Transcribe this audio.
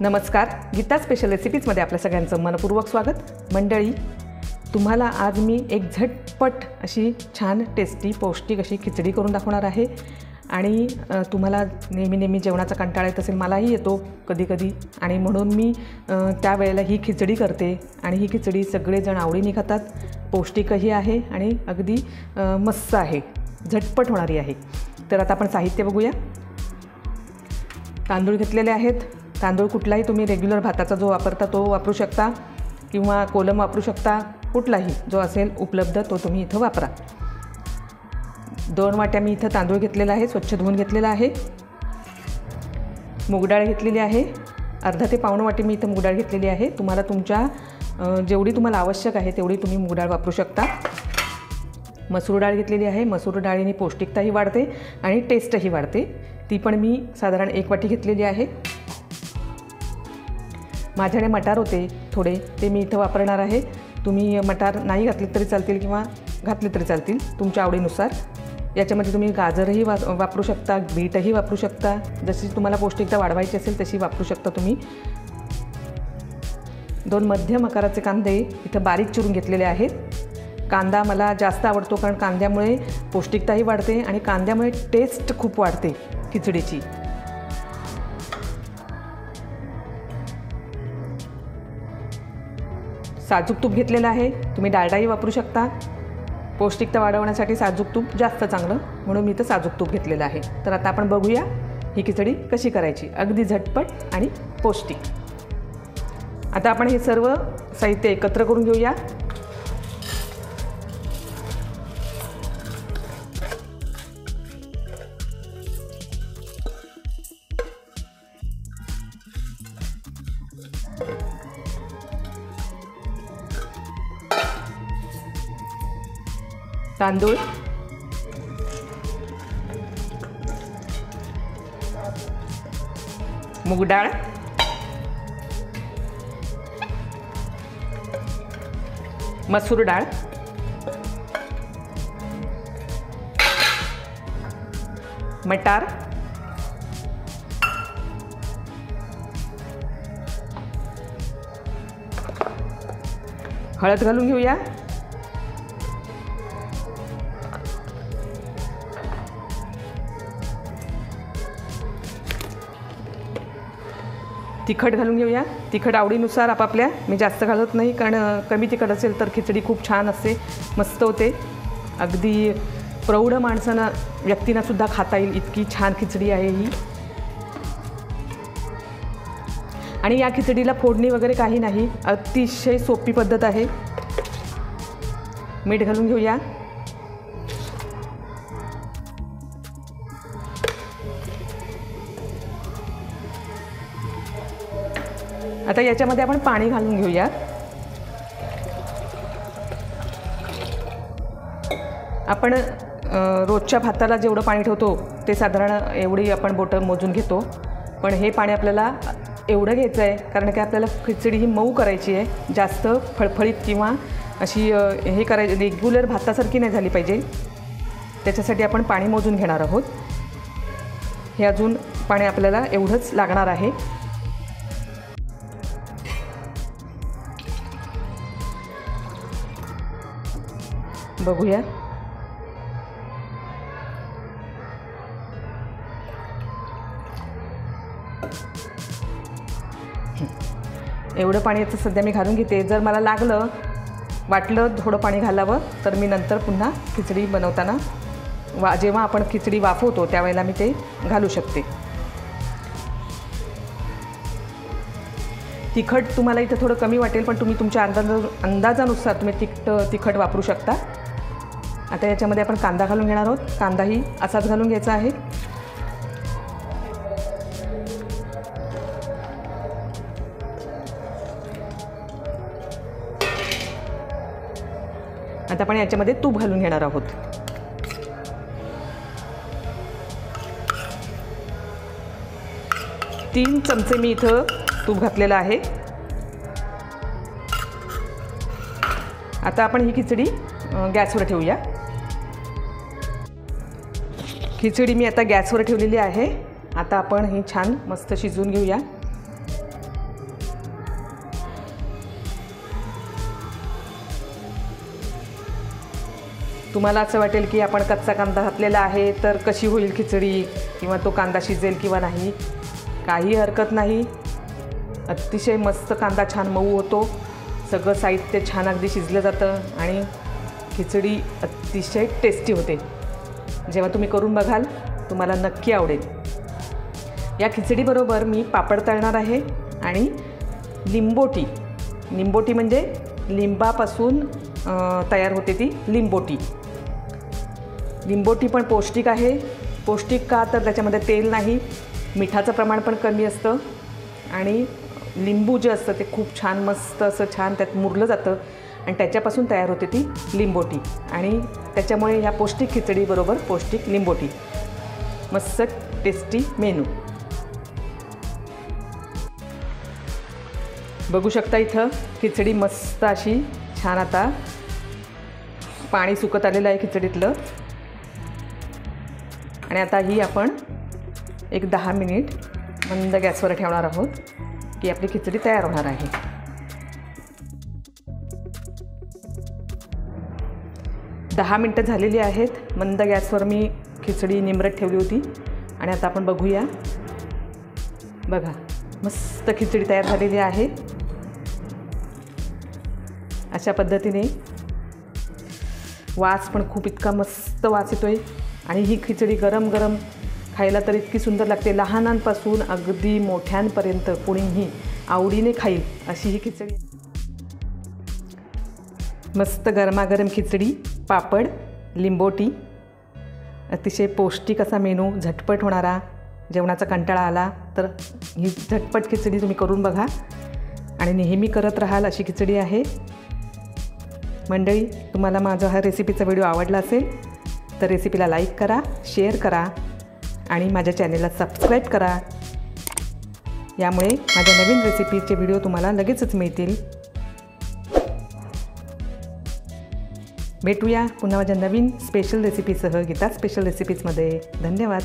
नमस्कार, गीता स्पेशल रेसिपीजमध्ये आपल्या सगळ्यांचं मनपूर्वक स्वागत। मंडळी, तुम्हाला आज मी एक झटपट अशी छान टेस्टी पौष्टिक अशी खिचडी करून दाखवणार आहे। आणि तुम्हाला नेहमी जेवणाचा कंटाळा येत असेल, मलाही येतो कधी कधी, आणि म्हणून मी त्यावेळेला ही खिचडी करते। आणि ही खिचडी सगळेजण आवडीने खातात, पौष्टिकही आहे आणि अगदी मस्त आहे, झटपट होणारी आहे। तर आता आपण साहित्य बघूया। तांदूळ घेतलेले आहेत। तांदूळ कुठलाही तुम्ही रेग्युलर भाताचा जो वापरता तो वापरू शकता, किंवा कोलम वापरू शकता, कुठलाही जो असेल उपलब्ध तो तुम्ही इथं वापरा। 2 वाट्या मी इथं तांदूळ घेतलेला आहे, स्वच्छ धुवून घेतलेला आहे। मूगडाळ घेतलेली आहे, अर्धा ते पाऊण वाटी मी इथं मूगडाळ घेतलेली आहे। तुम्हाला तुमच्या जेवढी तुम्हाला आवश्यक आहे तेवढी तुम्ही मूगडाळ वापरू शकता। मसूर डाळ घेतलेली आहे। मसूर डाळीने पौष्टिकताही वाढते आणि टेस्टही वाढते। ती पण मी साधारण 1 वाटी घेतलेली आहे। माझ्याकडे मटार होते थोडे, ते मी इथं वापरणार आहे। तुम्ही मटार नाही घातले तरी चालतील किंवा घातले तरी चालतील, तुमच्या आवडीनुसार। याच्यामध्ये तुम्ही गाजरही वापरू शकता, बीटही वापरू शकता, जशी तुम्हाला पौष्टिकता वाढवायची असेल तशी वापरू शकता तुम्ही। 2 मध्यम आकाराचे कांदे इथं बारीक चिरून घेतलेले आहेत। कांदा मला जास्त आवडतो, कारण कांद्यामुळे पौष्टिकताही वाढते आणि कांद्यामुळे टेस्ट खूप वाढते खिचडीची। साजूक तूप घेतलेलं आहे, तुम्ही डालडाही वापरू शकता। पौष्टिकता वाढवण्यासाठी साजूक तूप जास्त चांगलं, म्हणून मी इथं साजूक तूप घेतलेलं आहे। तर आता आपण बघूया ही खिचडी कशी करायची, अगदी झटपट आणि पौष्टिक। आता आपण हे सर्व साहित्य एकत्र करून घेऊया। तांदूळ, मूगडाळ, मसूर डाळ, मटार, हळद घालून घेऊया। तिखट घालून घेऊया। तिखट आवडीनुसार आपापल्या, मी जास्त घालत नाही, कारण कमी तिखट असेल तर खिचडी खूप छान असते, मस्त होते। अगदी प्रौढ माणसांना व्यक्तींनासुद्धा खाता येईल इतकी छान खिचडी आहे ही। आणि या खिचडीला फोडणी वगैरे काही नाही, अतिशय सोपी पद्धत आहे। मीठ घालून घेऊया। आता याच्यामध्ये आपण पाणी घालून घेऊया। आपण रोजच्या भाताला जेवढं पाणी ठेवतो ते साधारण एवढी आपण बोटं मोजून घेतो, पण हे पाणी आपल्याला एवढं घ्यायचं आहे कारण की आपल्याला खिचडी ही मऊ करायची आहे, जास्त फळफळीत किंवा अशी हे करायची रेग्युलर भातासारखी नाही झाली पाहिजे। त्याच्यासाठी आपण पाणी मोजून घेणार आहोत। हे अजून पाणी आपल्याला एवढंच लागणार आहे। बघूया। एवढं पाणी याचं सध्या मी घालून घेते। जर मला वाटलं थोडं पाणी घालावं तर मी नंतर पुन्हा खिचडी बनवताना जेव्हा आपण खिचडी वाफवतो त्यावेळेला मी ते घालू शकते। तिखट तुम्हाला इथं थोडं कमी वाटेल, पण तुम्ही तुमच्या अंदाजानुसार तुम्ही तिखट वापरू शकता। आता याच्यामध्ये आपण कांदा घालून घेणार आहोत। कांदाही असाच घालून घ्यायचा आहे। आता आपण याच्यामध्ये तूप घालून घेणार आहोत। तीन चमचे मी इथं तूप घातलेलं आहे। आता आपण ही खिचडी गॅसवर ठेवूया। खिचडी मी आता गॅसवर ठेवलेली आहे। आता आपण ही छान मस्त शिजवून घेऊया। तुम्हाला असं वाटेल की आपण कच्चा कांदा घातलेला आहे तर कशी होईल खिचडी किंवा तो कांदा शिजेल किंवा नाही, काही हरकत नाही. अतिशय मस्त कांदा छान मऊ होतो, सगळं साहित्य छान अगदी शिजलं जातं आणि खिचडी अतिशय टेस्टी होते. जेव्हा तुम्ही करून बघाल तुम्हाला नक्की आवडेल. या खिचडीबरोबर मी पापड तळणार आहे आणि लिंबोटी. लिंबोटी म्हणजे लिंबापासून तयार होते ती लिंबोटी. लिंबोटी पण पौष्टिक आहे. पौष्टिक का तर त्याच्यामध्ये तेल नाही, मिठाचं प्रमाण पण कमी असतं आणि लिंबू जे असतं ते खूप छान मस्त असं छान त्यात मुरलं जातं आणि त्याच्यापासून तयार होते ती लिंबोटी. आणि त्याच्यामुळे ह्या पौष्टिक खिचडीबरोबर पौष्टिक लिंबोटी, मस्त टेस्टी मेनू. बघू शकता इथं खिचडी मस्त अशी छान आता पाणी सुकत आलेलं आहे खिचडीतलं. आणि आता ही आपण एक 10 मिनिट मंद गॅसवर ठेवणार आहोत की आपली खिचडी तयार होणार आहे. 10 मिनटं झालेली आहेत. मंद गॅसवर मी खिचडी निमरट ठेवली होती आणि आता आपण बघूया. बघा मस्त खिचडी तयार झालेली आहे. अशा पद्धतीने वास पण खूप इतका मस्त वास येतोय आणि ही खिचडी गरम गरम खायला तर इतकी सुंदर लागते. लहानांपासून अगदी मोठ्यांपर्यंत कोणीही आवडीने खाईल अशी ही खिचडी. मस्त गरमागरम खिचडी, पापड, लिंबोटी, अतिशय पौष्टिक असा मेनू, झटपट होणारा. जेवणाचा कंटाळा आला तर ही झटपट खिचडी तुम्ही करून बघा आणि नेहमी करत राहाल अशी खिचडी आहे. मंडळी, तुम्हाला माझा हा रेसिपीचा व्हिडिओ आवडला असेल तर रेसिपीला लाईक करा, शेअर करा आणि माझ्या चॅनेलला सबस्क्राईब करा. यामुळे माझ्या नवीन रेसिपीचे व्हिडिओ तुम्हाला लगेचच मिळतील. भेटूया पुन्हा माझ्या नवीन स्पेशल रेसिपीसह गीता स्पेशल रेसिपीजमध्ये. धन्यवाद.